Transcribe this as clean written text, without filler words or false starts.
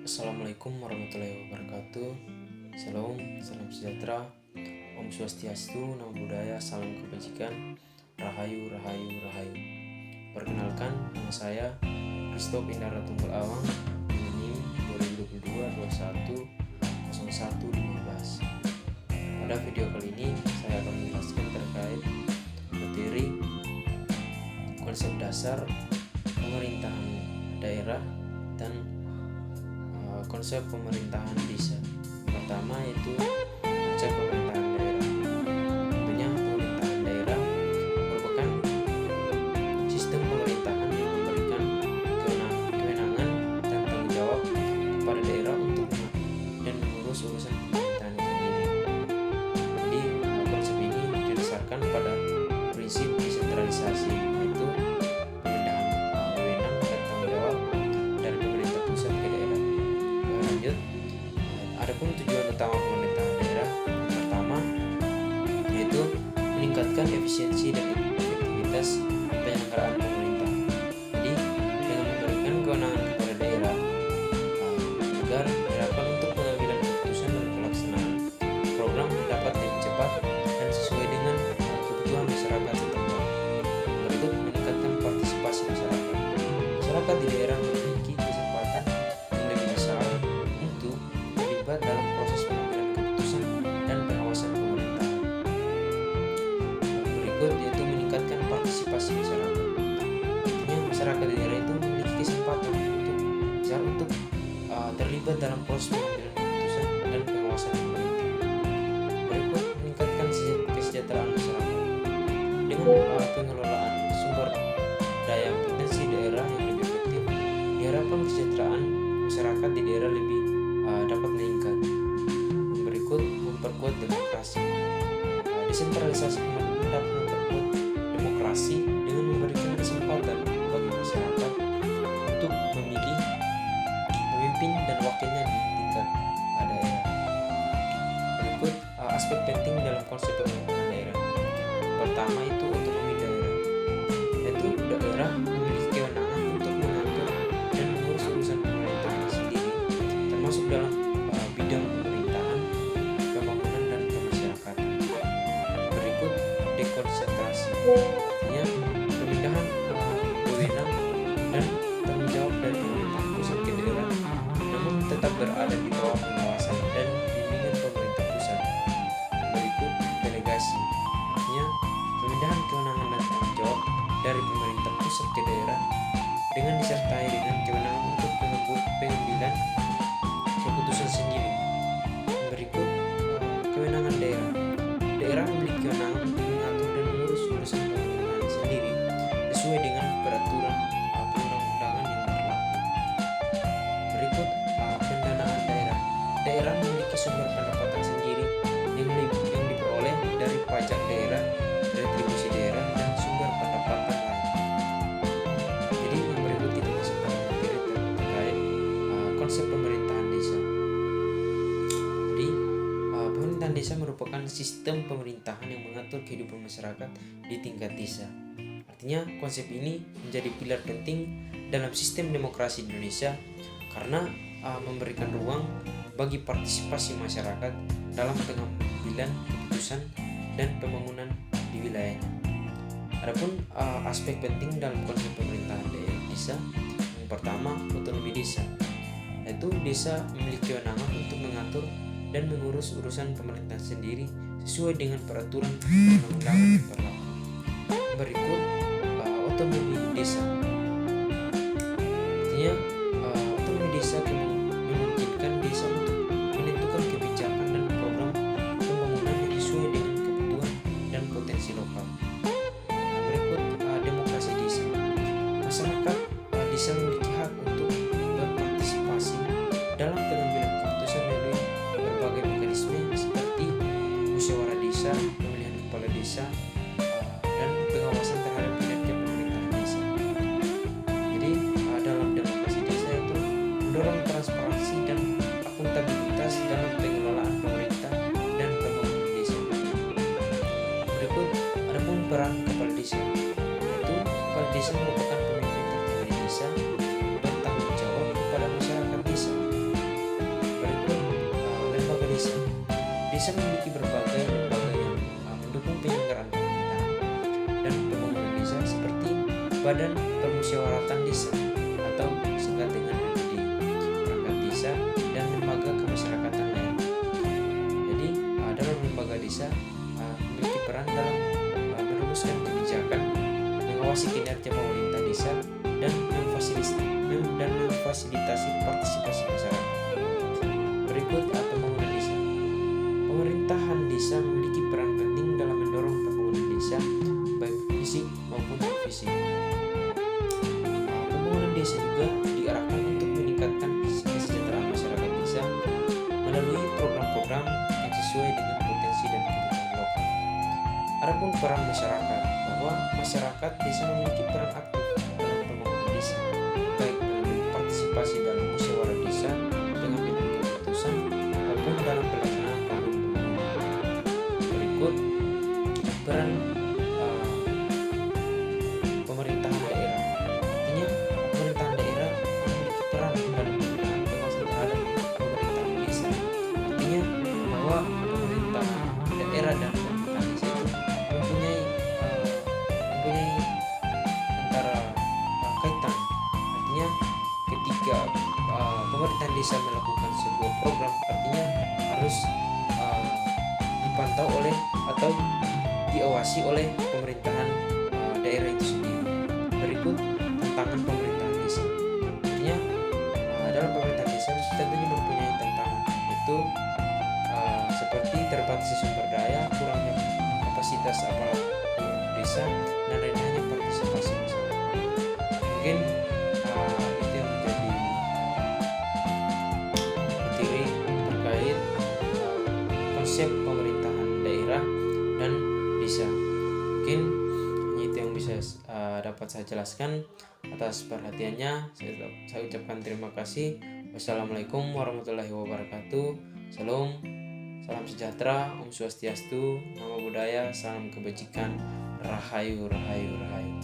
Assalamualaikum warahmatullahi wabarakatuh. Salam, salam sejahtera, Om Swastiastu, Namo Buddhaya, salam kebajikan, Rahayu, Rahayu, Rahayu. Perkenalkan, nama saya Christoph Indara Tunggul Awang, NIM 2022-21-01-15. Pada video kali ini, saya akan menjelaskan terkait materi konsep dasar pemerintahan daerah dan konsep pemerintahan desa. Pertama yaitu konsep pemerintahan daerah. Tentunya pemerintahan daerah merupakan sistem pemerintahan yang memberikan kewenangan dan tanggung jawab kepada daerah untuk dan mengurus urusan pemerintahan itu sendiri. Jadi konsep ini didasarkan pada prinsip desentralisasi, yaitu pemindahan wewenang dan tanggung jawab dari pemerintah pusat ke daerah. Lanjut, adapun tujuan utama pemerintahan daerah pertama yaitu meningkatkan efisiensi dan efektivitas penyelenggaraan pemerintah. Jadi dengan memberikan kewenangan kepada daerah agar diharapkan untuk pengambilan keputusan dan pelaksanaan program dapat lebih cepat dan sesuai dengan kebutuhan masyarakat setempat. Berikut meningkatkan partisipasi masyarakat. Masyarakat di daerah memiliki kesempatan yang lebih besar untuk terlibat dalam proses pengambilan keputusan dan pengawasan pemerintahan. Berikut yaitu meningkatkan partisipasi masyarakat. Artinya masyarakat di daerah itu memiliki kesempatan untuk terlibat dalam proses pengambilan keputusan dan pengawasan pemerintah. Berikut meningkatkan kesejahteraan masyarakat dengan pengelolaan sumber daya potensi daerah yang lebih efektif. Diharapkan kesejahteraan masyarakat di daerah lebih dapat meningkat. Berikut memperkuat demokrasi. Desentralisasi pemerintahan dapat memperkuat demokrasi dengan memberikan kesempatan bagi masyarakat untuk memilih pemimpin dan wakilnya di tingkat daerah. Berikut aspek penting dalam konsep pemerintahan daerah. Pertama itu otonomi daerah, yaitu daerah memiliki kewenangan untuk mengatur dan mengurus urusan pemerintahan sendiri, termasuk dalam bidang pemerintahan, pembangunan dan pemasyarakatan. Berikut dekonsentrasi, artinya pemindahan wewenang dan tanggung jawab dari pemerintah pusat ke daerah, namun tetap berada di bawah pengawasan dan bimbingan pemerintah pusat. Berikut delegasi, artinya pemindahan kewenangan dan tanggung jawab dari pemerintah pusat ke daerah dengan disertai dengan kewenangan untuk pengambilan keputusan sendiri. Berikut kewenangan daerah. Daerah memiliki kewenangan untuk mengatur dan mengurus urusan pemerintahan sendiri sesuai dengan peraturan perundang-undangan yang berlaku. Berikut pendanaan daerah. Daerah memiliki sumber pendapatan sendiri yang diperoleh dari pajak daerah, retribusi daerah, dan sumber pendapatan lain. Jadi yang berikut kita masuk pada materi terkait konsep pemerintahan desa. Jadi pemerintahan desa merupakan sistem pemerintahan yang mengatur kehidupan masyarakat di tingkat desa. Artinya konsep ini menjadi pilar penting dalam sistem demokrasi di Indonesia karena memberikan ruang bagi partisipasi masyarakat dalam pengambilan keputusan dan pembangunan di wilayahnya. Adapun aspek penting dalam konsep pemerintahan desa, yang pertama otonomi desa, yaitu desa memiliki kewenangan untuk mengatur dan mengurus urusan pemerintahan sendiri sesuai dengan peraturan perundang-undangan yang berlaku. Berikut otonomi desa, artinya otonomi desa memungkinkan desa untuk menentukan kebijakan dan program pembangunan yang sesuai dengan kebutuhan dan potensi lokal. Berikut demokrasi desa. Masyarakat desa memiliki hak untuk berpartisipasi dalam pengambilan keputusan melalui berbagai mekanisme seperti musyawarah desa, pemilihan kepala desa, dan pengawasan terhadap kinerja pemerintahan desa. Jadi dalam demokrasi desa itu mendorong transparansi dan akuntabilitas dalam pengelolaan pemerintah dan pembangunan desa. Berikut adapun peran kepala desa, yaitu kepala desa merupakan pemimpin tertinggi desa bertanggung jawab kepada masyarakat desa desa memiliki berbagai lembaga yang mendukung penyelenggaraan pemerintahan dan pembangunan desa seperti Badan Permusyawaratan Desa atau singkat dengan BPD, perangkat desa, dan lembaga kemasyarakatan lain. Jadi dalam lembaga desa memiliki peran dalam merumuskan kebijakan, mengawasi kinerja pemerintah desa, dan memfasilitasi partisipasi masyarakat. Berikut pembangunan desa. Pemerintahan desa memiliki peran penting dalam mendorong pembangunan desa baik fisik maupun non-fisik. Pembangunan desa juga diarahkan untuk meningkatkan kesejahteraan masyarakat desa melalui program-program yang sesuai dengan potensi dan kebutuhan lokal. Adapun peran masyarakat, bahwa masyarakat desa memiliki peran aktif dalam pembangunan desa, baik melalui partisipasi dalam musyawarah desa, pengambilan keputusan, maupun dalam pelaksanaan planning pembangunan. Berikut peran pemerintahan daerah. Artinya pemerintahan daerah memiliki peran dalam pembinaan pengawasan terhadap pemerintahan desa. Artinya bahwa pemerintahan daerah dan pemerintahan desa itu mempunyai antara kaitan. Artinya ketika pemerintahan desa melakukan sebuah program, artinya harus dipantau oleh atau diawasi oleh pemerintahan daerah itu sendiri. Berikut tantangan pemerintahan desa. Artinya dalam pemerintahan desa tentunya mempunyai tantangan, itu seperti terbatasnya sumber daya, kurangnya kapasitas aparat desa, dan rendahnya partisipasi masyarakat. Mungkin itu yang menjadi materi terkait konsep pemerintahan daerah dan desa. Mungkin hanya itu yang bisa dapat saya jelaskan. Atas perhatiannya saya ucapkan terima kasih. Wassalamualaikum warahmatullahi wabarakatuh. Salam sejahtera, Om Swastiastu, Namo Buddhaya, salam kebajikan, Rahayu, Rahayu, Rahayu.